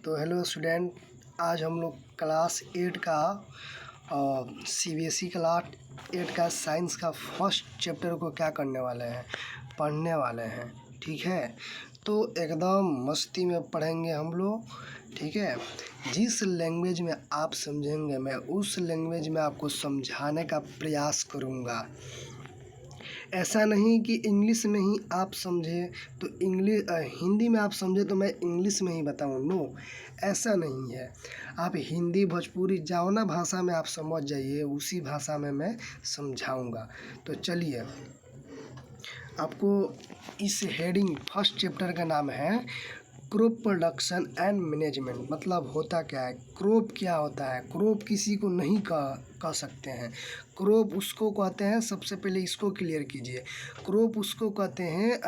तो hello student, आज हम लोग क्लास 8 का सीबीएसई क्लास 8 का साइंस का फर्स्ट चैप्टर को क्या करने वाले हैं, पढ़ने वाले हैं। ठीक है, तो एकदम मस्ती में पढ़ेंगे हम लोग। ठीक है, जिस लैंग्वेज में आप समझेंगे मैं उस लैंग्वेज में आपको समझाने का प्रयास करूँगा। ऐसा नहीं कि इंग्लिश में ही आप समझे तो हिंदी में आप समझे तो मैं इंग्लिश में ही बताऊँ। नो, ऐसा नहीं है। आप हिंदी भोजपुरी जावना भाषा में आप समझ जाइए, उसी भाषा में मैं समझाऊंगा। तो चलिए, आपको इस हेडिंग फर्स्ट चैप्टर का नाम है क्रॉप प्रोडक्शन एंड मैनेजमेंट। मतलब होता क्या है, क्रॉप क्या होता है। क्रॉप किसी को नहीं कह सकते हैं। क्रॉप उसको कहते हैं, सबसे पहले इसको क्लियर कीजिए। क्रॉप उसको कहते हैं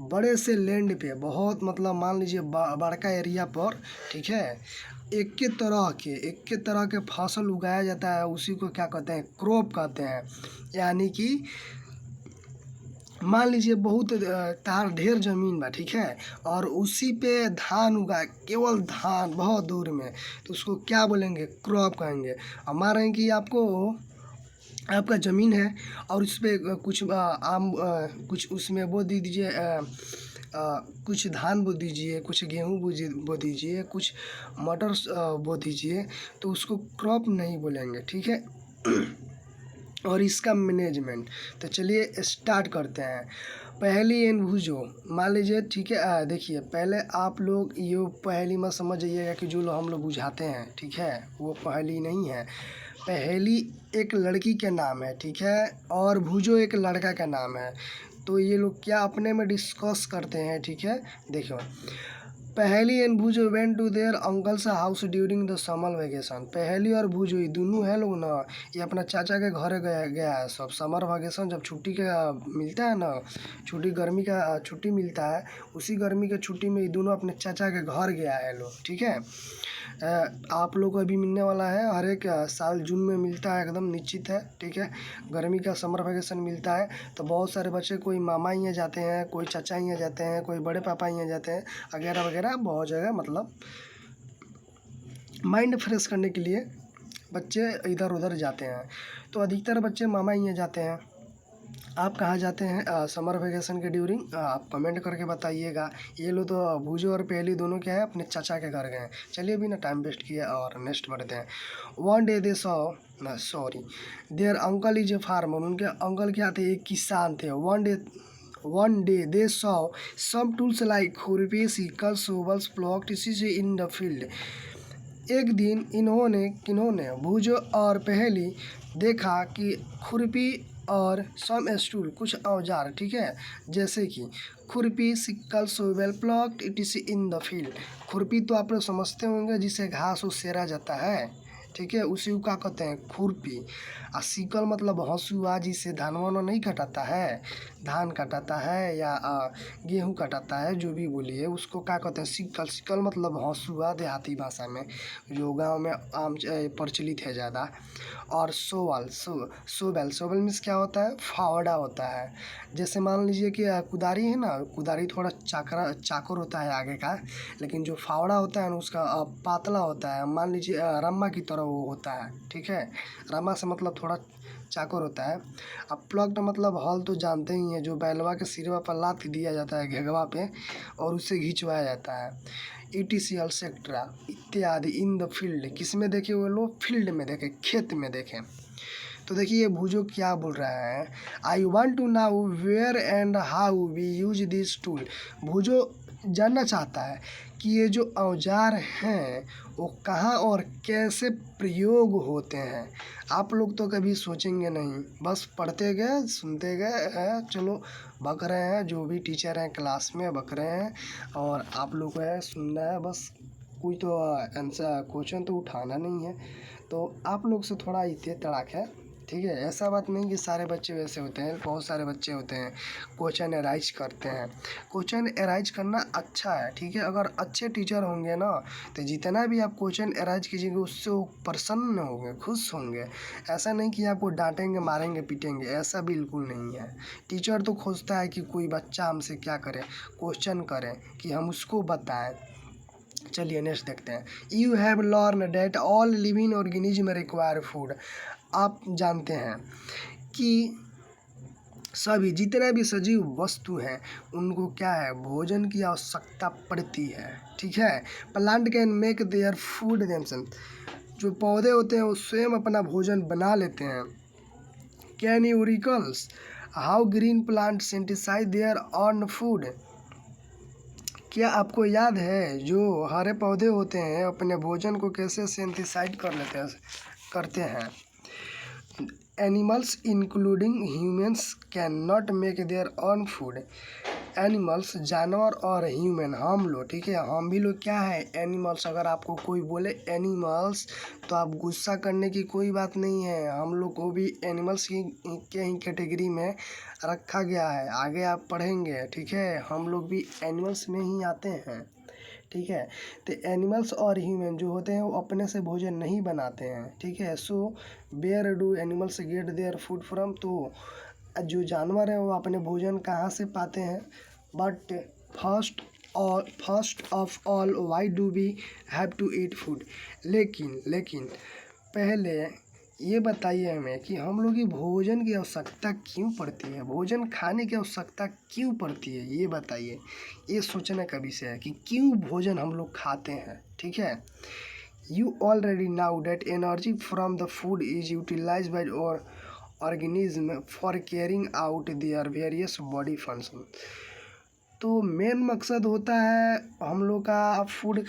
बड़े से लैंड पे, बहुत मतलब मान लीजिए बड़का एरिया पर, ठीक है, एक के तरह के फसल उगाया जाता है, उसी को क्या कहते हैं, क्रॉप कहते हैं। यानी कि मान लीजिए बहुत ढेर जमीन बा, ठीक है, और उसी पे धान उगा, केवल धान बहुत दूर में, तो उसको क्या बोलेंगे, क्रॉप कहेंगे। अब मान रहे हैं कि आपका ज़मीन है और उस पर कुछ कुछ उसमें बो दीजिए, कुछ धान बो दीजिए, कुछ गेहूँ बो दीजिए, कुछ मटर बो दीजिए, तो उसको क्रॉप नहीं बोलेंगे। ठीक है और इसका मैनेजमेंट, तो चलिए स्टार्ट करते हैं। पहली एन भूजो, मान लीजिए, ठीक है, देखिए पहले आप लोग ये पहली मत समझ जाइएगा कि जो हम लोग बुझाते हैं, ठीक है, वो पहली नहीं है। पहली एक लड़की का नाम है, ठीक है, और भूजो एक लड़का का नाम है। तो ये लोग क्या अपने में डिस्कस करते हैं, ठीक है। देखो, Paheli and Boojho went to their uncle's house during the summer vacation. Paheli और भूजो ये दोनों है लोग ना, ये अपना चाचा के घर गया है सब। समर वेकेशन जब छुट्टी का मिलता है ना, छुट्टी गर्मी का छुट्टी मिलता है, उसी गर्मी के छुट्टी में ये दोनों अपने चाचा के घर गया है लोग। ठीक है, आप लोग को अभी मिलने वाला है, हर एक साल जून में मिलता है, एकदम निश्चित है। ठीक है, गर्मी का समर वेकेशन मिलता है, तो बहुत सारे बच्चे, कोई मामा यहाँ जाते हैं, कोई चाचा यहाँ जाते हैं, कोई बड़े पापा यहाँ जाते हैं, वगैरह वगैरह, बहुत जगह मतलब माइंड फ्रेश करने के लिए बच्चे इधर उधर जाते हैं। तो अधिकतर बच्चे मामा यहाँ जाते हैं। आप कहाँ जाते हैं समर वेकेशन के ड्यूरिंग, आप कमेंट करके बताइएगा। ये लो, तो भूजो और पहली दोनों क्या है, अपने चाचा के घर गए। चलिए अभी ना टाइम वेस्ट किया और नेक्स्ट बढ़ते हैं। One day they saw sorry their uncle is a farmer. उनके अंकल क्या थे, एक किसान थे। One day they saw some tools like खुरपी, sickle, shovels, plough in the field. एक दिन किन्होंने भूजो और पहली देखा कि खुरपी और सम स्टूल, कुछ औजार, ठीक है, जैसे कि खुरपी, sickle, shovel, plucked in the field. खुरपी तो आप लोग समझते होंगे, जिसे घास उसेरा जाता है, ठीक है, उसी को क्या कहते हैं, खुरपी। और सिकल मतलब हंसुआ, जिससे धान वान नहीं कटाता है, धान कटाता है या गेहूँ कटाता है, जो भी बोलिए, उसको क्या कहते हैं, सिकल। सिकल मतलब हंसुआ देहाती भाषा में, जो गाँव में आम प्रचलित है ज़्यादा। और सोबल मीन्स क्या होता है, फावड़ा होता है। जैसे मान लीजिए कि कुदारी है ना, कुदारी थोड़ा चाकर होता है आगे का, लेकिन जो फावड़ा होता है ना, उसका पातला होता है, मान लीजिए रम्मा की तरह वो होता है। ठीक है, रम्मा से मतलब थोड़ा चाकर होता है। अब प्लग्ड मतलब हल तो जानते ही हैं, जो बैलवा के सिरवा पर लात दिया जाता है घेगवा पे और उससे खिंचवाया जाता है। ETC एक्सेट्रा इत्यादि इन द फील्ड, किस में देखे वो लोग, फील्ड में देखे, खेत में देखें। तो देखिए ये भूजो क्या बोल रहा है, I want to know where and how we use this tool. भूजो जानना चाहता है कि ये जो औजार हैं वो कहाँ और कैसे प्रयोग होते हैं। आप लोग तो कभी सोचेंगे नहीं, बस पढ़ते गए, सुनते गए, चलो बक रहे हैं, जो भी टीचर हैं क्लास में बक रहे हैं, और आप लोग को है सुनना है बस। कोई तो आंसर क्वेश्चन तो उठाना नहीं है, तो आप लोग से थोड़ा इतने तड़ाक है। ठीक है, ऐसा बात नहीं कि सारे बच्चे वैसे होते हैं, बहुत सारे बच्चे होते हैं क्वेश्चन एराइज करते हैं। क्वेश्चन एराइज करना अच्छा है, ठीक है, अगर अच्छे टीचर होंगे ना, तो जितना भी आप क्वेश्चन एराइज कीजिएंगे उससे वो प्रसन्न होंगे, खुश होंगे। ऐसा नहीं कि आपको डांटेंगे, मारेंगे, पीटेंगे, ऐसा बिल्कुल नहीं है। टीचर तो खोजता है कि कोई बच्चा हमसे क्या करे, क्वेश्चन करे, कि हम उसको बताएं। चलिए नेक्स्ट देखते हैं। You have learn that all living organism require food. आप जानते हैं कि सभी जितने भी सजीव वस्तु हैं उनको क्या है, भोजन की आवश्यकता पड़ती है। ठीक है, plant can make their food themselves. जो पौधे होते हैं वो स्वयं अपना भोजन बना लेते हैं। Can you recalls how green plant synthesise their own food. क्या आपको याद है जो हरे पौधे होते हैं अपने भोजन को कैसे सिंथेसाइज करते हैं। Animals including humans can not make their own food. Animals जानवर और ह्यूमन हम लोग, ठीक है, हम भी लोग क्या है, एनिमल्स। अगर आपको कोई बोले एनिमल्स तो आप गुस्सा करने की कोई बात नहीं है, हम लोग को भी एनिमल्स की के ही कैटेगरी में रखा गया है। आगे आप पढ़ेंगे, ठीक है, हम लोग भी एनिमल्स में ही आते हैं। ठीक है, तो एनिमल्स और ह्यूमन जो होते हैं वो अपने से भोजन नहीं बनाते हैं। ठीक है, so where do animals get their food from. तो जो जानवर है वो अपने भोजन कहाँ से पाते हैं। But first of all why do we have to eat food. लेकिन पहले ये बताइए हमें कि हम लोग की भोजन की आवश्यकता क्यों पड़ती है, भोजन खाने की आवश्यकता क्यों पड़ती है, ये बताइए। ये सोचने का विषय है कि क्यों भोजन हम लोग खाते हैं। ठीक है, you already know that energy from the food is utilize by our organism for carrying out their various body function. तो मेन मकसद होता है हम लोग का फूड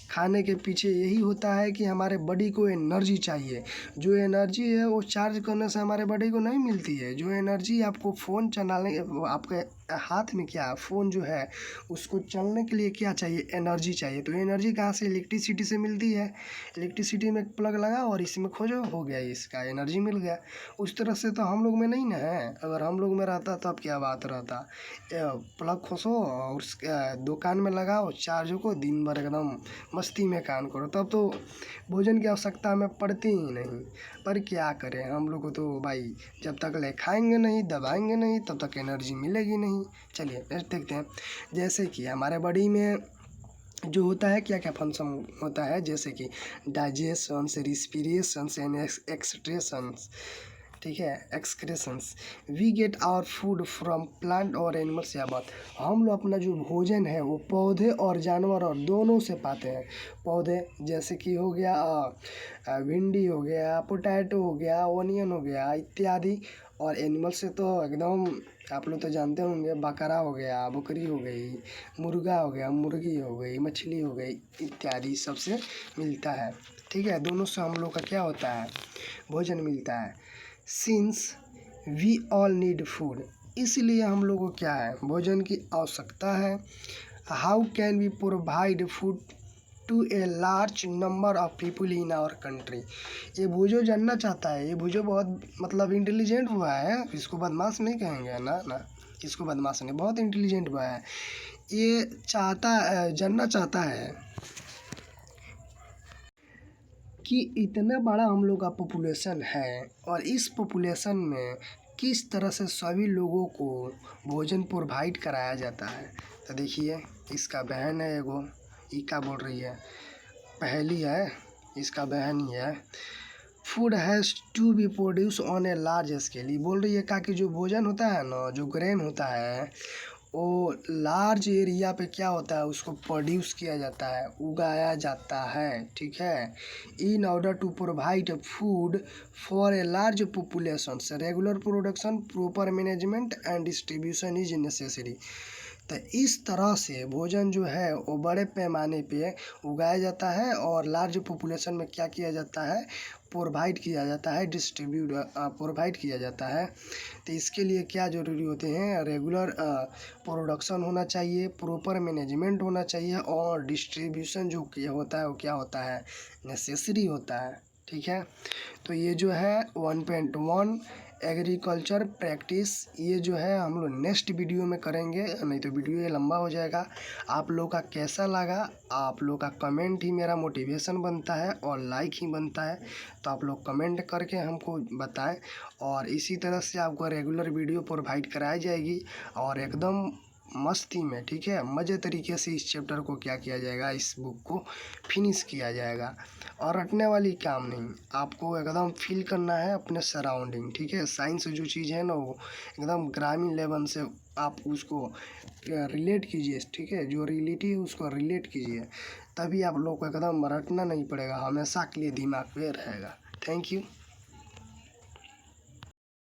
खाने के पीछे यही होता है कि हमारे बॉडी को एनर्जी चाहिए। जो एनर्जी है वो चार्ज करने से हमारे बॉडी को नहीं मिलती है। जो एनर्जी आपको फ़ोन चलाने, आपके हाथ में क्या फ़ोन जो है उसको चलने के लिए क्या चाहिए, एनर्जी चाहिए। तो एनर्जी कहाँ से, इलेक्ट्रिसिटी से मिलती है। इलेक्ट्रिसिटी में प्लग लगाओ और इसमें खोजो, हो गया, इसका एनर्जी मिल गया। उस तरह से तो हम लोग में नहीं ना है। अगर हम लोग में रहता तो अब क्या बात रहता। प्लग खोसो और उसके दुकान में लगाओ, चार्ज को दिन भर एकदम मस्ती में काम करो, तब तो भोजन की आवश्यकता हमें पड़ती ही नहीं। पर क्या करें, हम लोग को तो भाई जब तक ले खाएंगे नहीं, दबाएंगे नहीं, तब तक एनर्जी मिलेगी नहीं। चलिए नेक्स्ट देखते हैं। जैसे कि हमारे बॉडी में जो होता है क्या क्या फंक्शन होता है, जैसे कि डाइजेशन, रिस्पिरेशन एंड एक्सक्रेशंस। ठीक है, excretions. We get our food from plant और एनिमल्स। या बात, हम लोग अपना जो भोजन है वो पौधे और जानवर और दोनों से पाते हैं। पौधे जैसे कि हो गया भिंडी हो गया, पोटैटो हो गया, ओनियन हो गया इत्यादि। और एनिमल से तो एकदम आप लोग तो जानते होंगे, बकरा हो गया, बकरी हो गई, मुर्गा हो गया, मुर्गी हो गई, मछली हो गई इत्यादि सबसे मिलता है। ठीक है, दोनों से हम लोग का क्या होता है, भोजन मिलता है। Since we all need food, इसलिए हम लोग को क्या है, भोजन की आवश्यकता है। How can we provide food to a large number of people in our country. ये भूजो जानना चाहता है, ये भूजो बहुत मतलब इंटेलिजेंट हुआ है, इसको बदमाश नहीं कहेंगे ना, इसको बदमाश नहीं, बहुत इंटेलिजेंट हुआ है। ये जानना चाहता है कि इतना बड़ा हम लोग का पॉपुलेशन है और इस पॉपुलेशन में किस तरह से सभी लोगों को भोजन प्रोवाइड कराया जाता है। तो देखिए, इसका बहन है एगो, ये क्या बोल रही है, पहली है, इसका बहन ही है। Food has to be produce on a large scale. ये बोल रही है क्या कि जो भोजन होता है ना, जो ग्रेन होता है वो लार्ज एरिया पे क्या होता है, उसको प्रोड्यूस किया जाता है, उगाया जाता है। ठीक है, in order to provide food for a large population regular production, proper management and distribution is necessary. तो इस तरह से भोजन जो है वो बड़े पैमाने पे उगाया जाता है और लार्ज पॉपुलेशन में क्या किया जाता है, प्रोवाइड किया जाता है, प्रोवाइड किया जाता है। तो इसके लिए क्या ज़रूरी होते हैं, रेगुलर प्रोडक्शन होना चाहिए, प्रॉपर मैनेजमेंट होना चाहिए और डिस्ट्रीब्यूशन जो होता है वो क्या होता है, नेसेसरी होता है। ठीक है, तो ये जो है 1.1 एग्रीकल्चर प्रैक्टिस, ये जो है हम लोग नेक्स्ट वीडियो में करेंगे, नहीं तो वीडियो ये लंबा हो जाएगा। आप लोग का कैसा लगा, आप लोग का कमेंट ही मेरा मोटिवेशन बनता है और लाइक ही बनता है, तो आप लोग कमेंट करके हमको बताएं और इसी तरह से आपको रेगुलर वीडियो प्रोवाइड कराई जाएगी और एकदम मस्ती में, ठीक है, मज़े तरीके से इस चैप्टर को क्या किया जाएगा, इस बुक को फिनिश किया जाएगा। और रटने वाली काम नहीं, आपको एकदम फील करना है अपने सराउंडिंग, ठीक है। साइंस जो चीज़ है ना वो एकदम ग्रामीण लेवल से आप उसको रिलेट कीजिए, ठीक है, जो रियलिटी है उसको रिलेट कीजिए, तभी आप लोग को एकदम रटना नहीं पड़ेगा, हमेशा के लिए दिमाग पे रहेगा। Thank you.